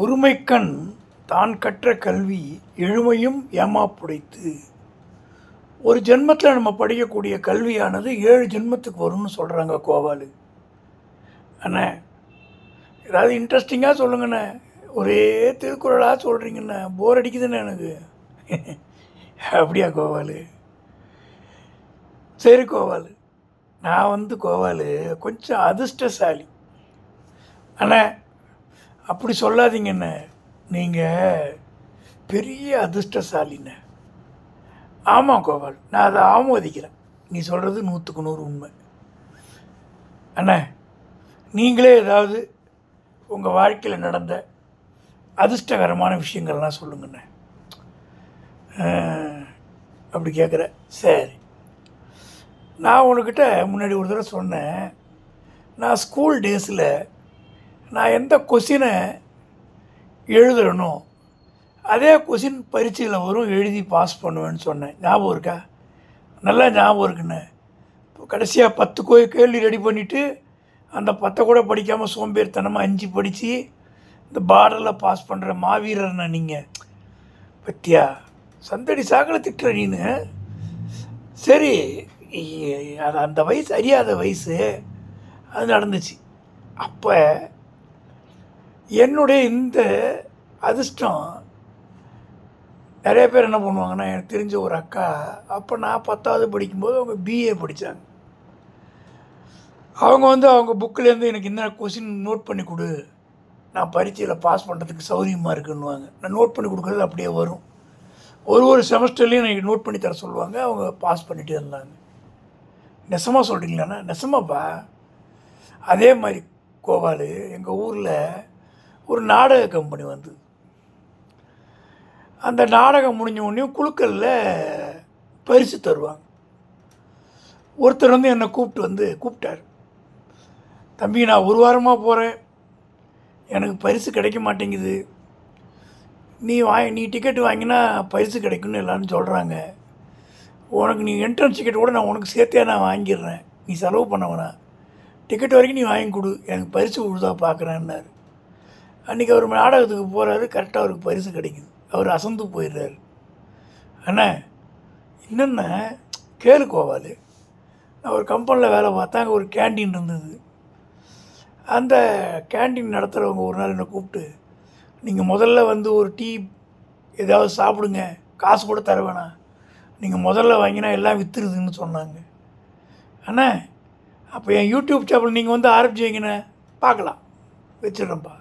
ஒருமைக்கண் தான் கற்ற கல்வி எழுமையும் ஏமாப்புடைத்து. ஒரு ஜென்மத்தில் நம்ம படிக்கக்கூடிய கல்வியானது 7 ஜென்மத்துக்கு வரும்னு சொல்கிறாங்க கோவாலு. அண்ணே, ஏதாவது இன்ட்ரெஸ்டிங்காக சொல்லுங்கண்ணே. ஒரே திருக்குறளாக சொல்கிறீங்கண்ணே, போர் அடிக்குதுண்ணே எனக்கு. அப்படியா கோவாலு? சரி கோவாலு, நான் கோவாலு கொஞ்சம் அதிர்ஷ்டசாலி. அண்ணே, அப்படி சொல்லாதீங்கண்ணே, நீங்கள் பெரிய அதிர்ஷ்டசாலிண்ணே. ஆமாம் கோபால், நான் அதை ஆமோதிக்கிறேன். நீ சொல்கிறது 100க்கு 100 உண்மை. அண்ணே, நீங்களே ஏதாவது உங்கள் வாழ்க்கையில் நடந்த அதிர்ஷ்டகரமான விஷயங்கள்லாம் சொல்லுங்கண்ணே. அப்படி கேட்குற. சரி, நான் உனக்கிட்ட முன்னாடி ஒரு தடவை சொன்னேன், நான் ஸ்கூல் டேஸில் நான் எந்த கொஷினை எழுதுறனோ அதே கொஷின் பரீட்சையில் வரும், எழுதி பாஸ் பண்ணுவேன்னு சொன்னேன். ஞாபகம் இருக்கா? நல்லா ஞாபகம் இருக்குண்ணே. இப்போ கடைசியாக 10 கேள்வி ரெடி பண்ணிவிட்டு அந்த 10 கூட படிக்காமல் சோம்பேறித்தனமாக 5 படித்து இந்த பார்டரில் பாஸ் பண்ணுற மாவீரர்ண்ணா நீங்கள். பத்தியா, சந்தடி சாக்கில் திட்டுற நீனு. சரி, அது அந்த வயசு, அறியாத வயசு, அது நடந்துச்சு. அப்போ என்னுடைய இந்த அதிர்ஷ்டம் நிறைய பேர் என்ன பண்ணுவாங்கன்னா, எனக்கு தெரிஞ்ச ஒரு அக்கா, அப்போ நான் 10வது படிக்கும்போது அவங்க பிஏ படித்தாங்க. அவங்க அவங்க புக்கிலேருந்து எனக்கு இந்த கொஷின் நோட் பண்ணி கொடு, நான் பரீட்சையில் பாஸ் பண்ணுறதுக்கு சௌரியமாக இருக்குன்னுவாங்க. நான் நோட் பண்ணி கொடுக்குறது அப்படியே வரும். ஒரு செமஸ்டர்லேயும் எனக்கு நோட் பண்ணி தர சொல்லுவாங்க. அவங்க பாஸ் பண்ணிகிட்டே இருந்தாங்க. நெசமாக சொல்கிறீங்களாண்ணா? நெசமாப்பா. அதே மாதிரி கோவாலு, எங்கள் ஊரில் ஒரு நாடக கம்பெனி வந்தது. அந்த நாடகம் முடிஞ்ச உடனே குழுக்களில் பரிசு தருவாங்க. ஒருத்தர் என்னை கூப்பிட்டார். தம்பி, நான் ஒரு வாரமாக போகிறேன், எனக்கு பரிசு கிடைக்க மாட்டேங்குது. நீ டிக்கெட் வாங்கினா பரிசு கிடைக்குன்னு எல்லோரும் சொல்கிறாங்க. உனக்கு நீ என்ட்ரன்ஸ் டிக்கெட் கூட நான் உனக்கு சேர்த்தே நான் வாங்கிடுறேன், நீ செலவு பண்ண வேணாம், டிக்கெட் வரைக்கும் நீ வாங்கி கொடு, எனக்கு பரிசு கொடுத்தா பார்க்குறேன்னாரு. அன்றைக்கி அவர் நாடகத்துக்கு போகிறாரு, கரெக்டாக அவருக்கு பரிசு கிடைக்குது. அவர் அசந்து போயிடுறாரு. அண்ணா, என்னென்ன கேளு கோவாலு, நான் ஒரு கம்பெனியில் வேலை பார்த்தேன். அங்கே ஒரு கேண்டீன் இருந்தது. அந்த கேண்டீன் நடத்துகிறவங்க ஒரு நாள் என்னை கூப்பிட்டு, நீங்கள் முதல்ல ஒரு டீ ஏதாவது சாப்பிடுங்க, காசு கூட தர வேணாம், நீங்கள் முதல்ல வாங்கினா எல்லாம் விற்றுருதுன்னு சொன்னாங்க. அண்ணா, அப்போ என் யூடியூப் சேனல் நீங்கள் ஆரம்பிச்சு வைங்கண்ணே, பார்க்கலாம். வச்சிடுறேன்ப்பா.